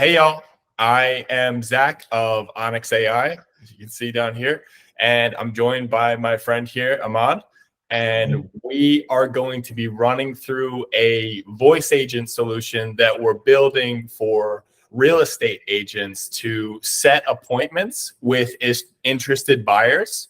Hey y'all, I am Zach of Onyx AI, as you can see down here, and I'm joined by my friend here, Ahmad, and we are going to be running through a voice agent solution that we're building for real estate agents to set appointments with interested buyers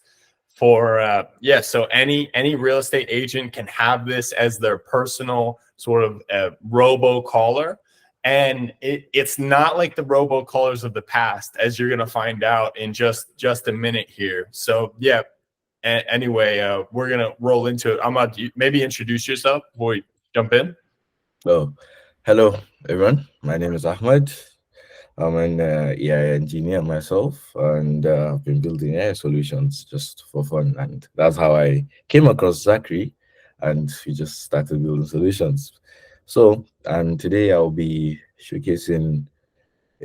for so any real estate agent can have this as their personal sort of robo caller, and it's not like the robocallers of the past, as you're going to find out in just a minute here. So yeah, anyway, we're going to roll into it. I'm going to maybe introduce yourself before we jump in. Oh, hello everyone. My name is Ahmed. I'm an AI engineer myself, and I've been building AI solutions just for fun. And that's how I came across Zachary, and we just started building solutions. So, and today I'll be showcasing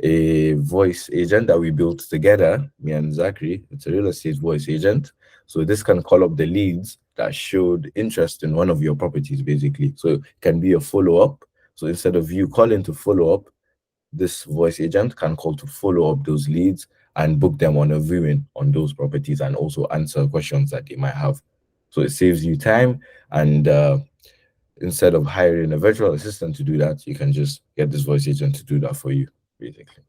a voice agent that we built together, me and Zachary. It's a real estate voice agent. So this can call up the leads that showed interest in one of your properties, basically. So it can be a follow-up. So instead of you calling to follow up, this voice agent can call to follow up those leads and book them on a viewing on those properties and also answer questions that they might have. So it saves you time, and instead of hiring a virtual assistant to do that, you can just get this voice agent to do that for you, basically.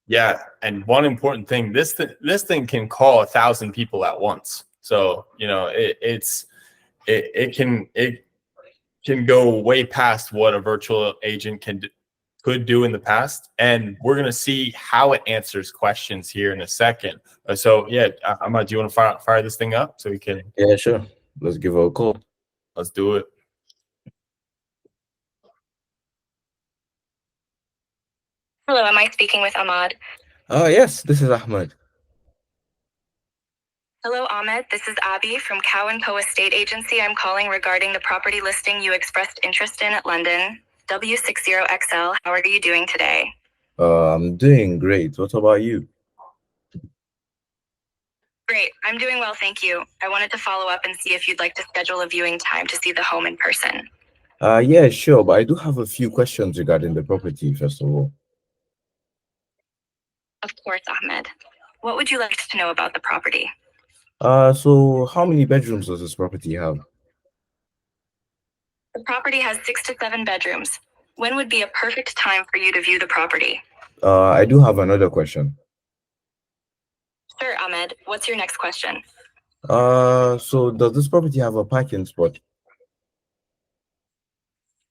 Yeah, and one important thing: this thing can call 1,000 people at once. So it can go way past what a virtual agent could do in the past, and we're going to see how it answers questions here in a second. So yeah, Ahmad, do you want to fire this thing up so we can? Yeah, sure. Let's give her a call. Let's do it. Hello, am I speaking with Ahmad? Yes, this is Ahmed. Hello, Ahmed. This is Abby from Cow & Co. Estate Agency. I'm calling regarding the property listing you expressed interest in at London, W60XL. How are you doing today? I'm doing great. What about you? Great. I'm doing well, thank you. I wanted to follow up and see if you'd like to schedule a viewing time to see the home in person. Yeah, sure, but I do have a few questions regarding the property, first of all. Of course, Ahmed. What would you like to know about the property? So how many bedrooms does this property have? The property has 6 to 7 bedrooms. When would be a perfect time for you to view the property? I do have another question. Sure, Ahmed. What's your next question? So does this property have a parking spot?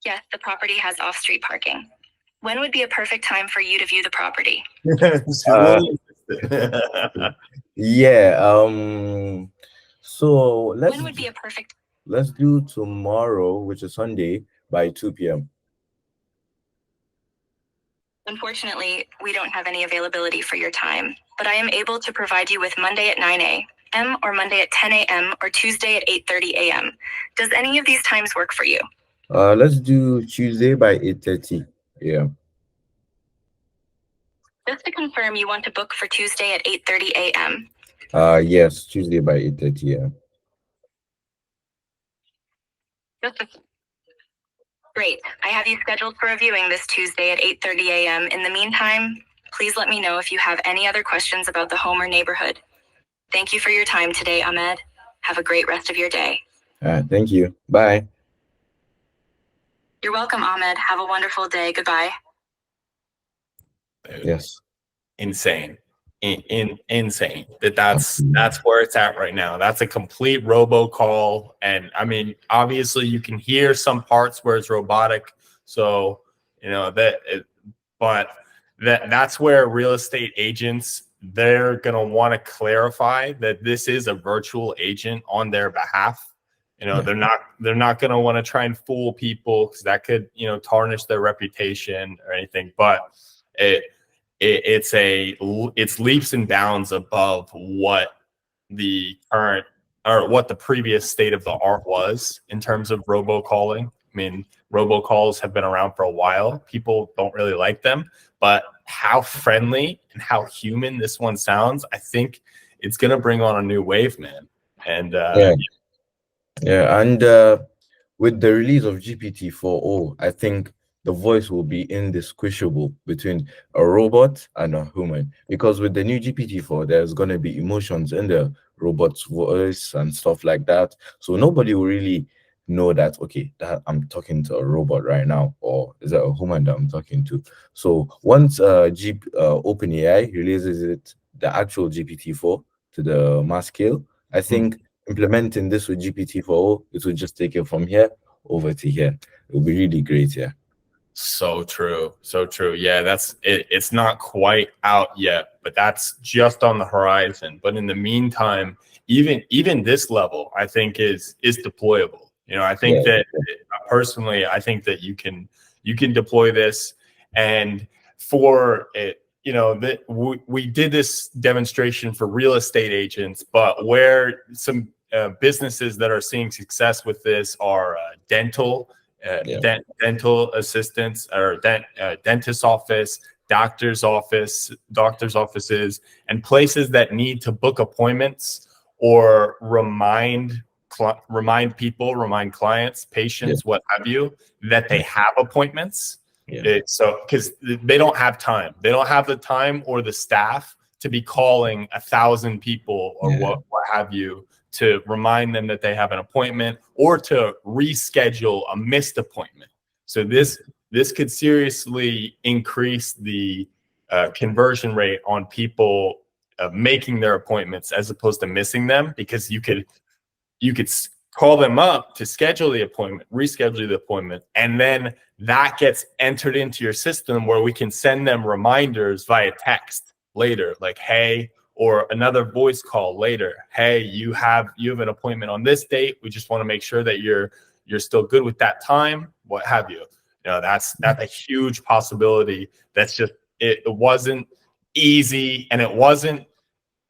Yes, the property has off-street parking. When would be a perfect time for you to view the property? Yeah, so When would be a perfect... let's do tomorrow, which is Sunday, by 2 p.m. Unfortunately, we don't have any availability for your time, but I am able to provide you with Monday at 9 a.m. or Monday at 10 a.m. or Tuesday at 8:30 a.m. Does any of these times work for you? Let's do Tuesday by 8:30. Yeah. Just to confirm, you want to book for Tuesday at 8:30 a.m. Yes, Tuesday by 8:30. Yeah. Great. I have you scheduled for a viewing this Tuesday at 8:30 a.m. In the meantime, please let me know if you have any other questions about the home or neighborhood. Thank you for your time today, Ahmed. Have a great rest of your day. Thank you. Bye. You're welcome, Ahmed. Have a wonderful day. Goodbye. Yes. Insane. Insane that's where it's at right now. That's a complete robocall, and I mean, obviously you can hear some parts where it's robotic, so but that's where real estate agents, they're going to want to clarify that this is a virtual agent on their behalf. They're not going to want to try and fool people, because that could tarnish their reputation or anything. But it's leaps and bounds above what the current or what the previous state of the art was in terms of robocalling. I mean, robocalls have been around for a while. People don't really like them, but how friendly and how human this one sounds, I think it's going to bring on a new wave, man. And yeah, and with the release of GPT 4.0, I think the voice will be indistinguishable between a robot and a human. Because with the new GPT-4, there's going to be emotions in the robot's voice and stuff like that. So nobody will really know that, okay, that I'm talking to a robot right now, or is that a human that I'm talking to? So once OpenAI releases it, the actual GPT-4 to the mass scale, I think implementing this with GPT-4, it will just take it from here over to here. It will be really great, yeah. So true. So true. Yeah, that's it. It's not quite out yet, but that's just on the horizon. But in the meantime, even this level, I think is deployable. You know, I think Yeah, that personally, I think that you can deploy this, and for it, you know, that we did this demonstration for real estate agents, but where some businesses that are seeing success with this are dental yeah, dental assistants or dentist office, doctor's offices, and places that need to book appointments or remind clients, yeah, patients, what have you, that they yeah, have appointments. yeah, So because they don't have time, they don't have the time or the staff to be calling 1,000 people or yeah, what have you to remind them that they have an appointment or to reschedule a missed appointment. So this could seriously increase the conversion rate on people making their appointments as opposed to missing them, because you could call them up to schedule the appointment, reschedule the appointment, and then that gets entered into your system where we can send them reminders via text later, like, hey, or another voice call later. Hey, you have an appointment on this date. We just want to make sure that you're still good with that time, what have you. You know, that's a huge possibility. That's just it wasn't easy and it wasn't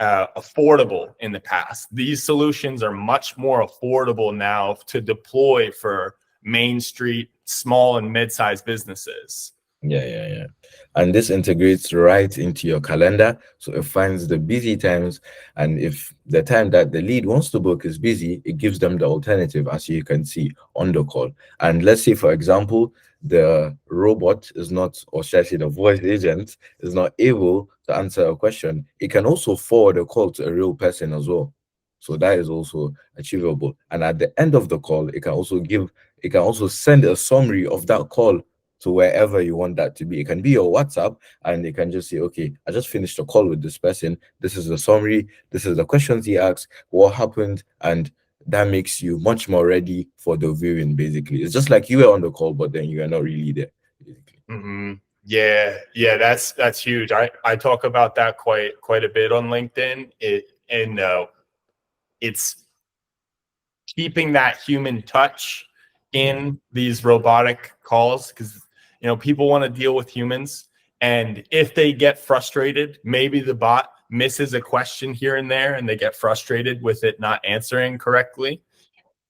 affordable in the past. These solutions are much more affordable now to deploy for Main Street, small and mid-sized businesses. yeah, yeah, yeah. And this integrates right into your calendar. So it finds the busy times. And if the time that the lead wants to book is busy, it gives them the alternative, as you can see on the call. And let's say, for example, the robot is not, or should I say the voice agent is not able to answer a question. It can also forward a call to a real person as well. So that is also achievable. And at the end of the call, it can also send a summary of that call to wherever you want that to be. It can be your WhatsApp, and it can just say, okay, I just finished a call with this person. This is the summary. This is the questions he asked, what happened, and that makes you much more ready for the viewing, basically. It's just like you were on the call, but then you are not really there, basically. Mm-hmm. Yeah, that's huge. I talk about that quite a bit on LinkedIn. It's keeping that human touch in these robotic calls, because you know people want to deal with humans, and if they get frustrated, maybe the bot misses a question here and there and they get frustrated with it not answering correctly,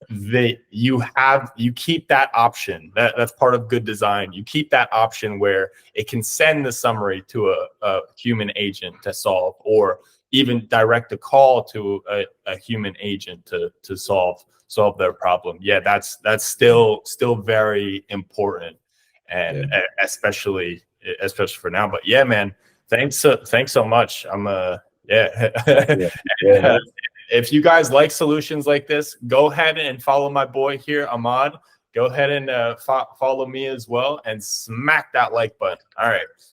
you keep that option. That's part of good design. You keep that option where it can send the summary to a human agent to solve, or even direct a call to a human agent to solve their problem. Yeah, that's still very important, and Yeah, especially for now. But yeah, man, thanks so much. I'm yeah. yeah, And, yeah. if you guys like solutions like this, go ahead and follow my boy here, Ahmad. Go ahead and follow me as well, and smack that like button. All right.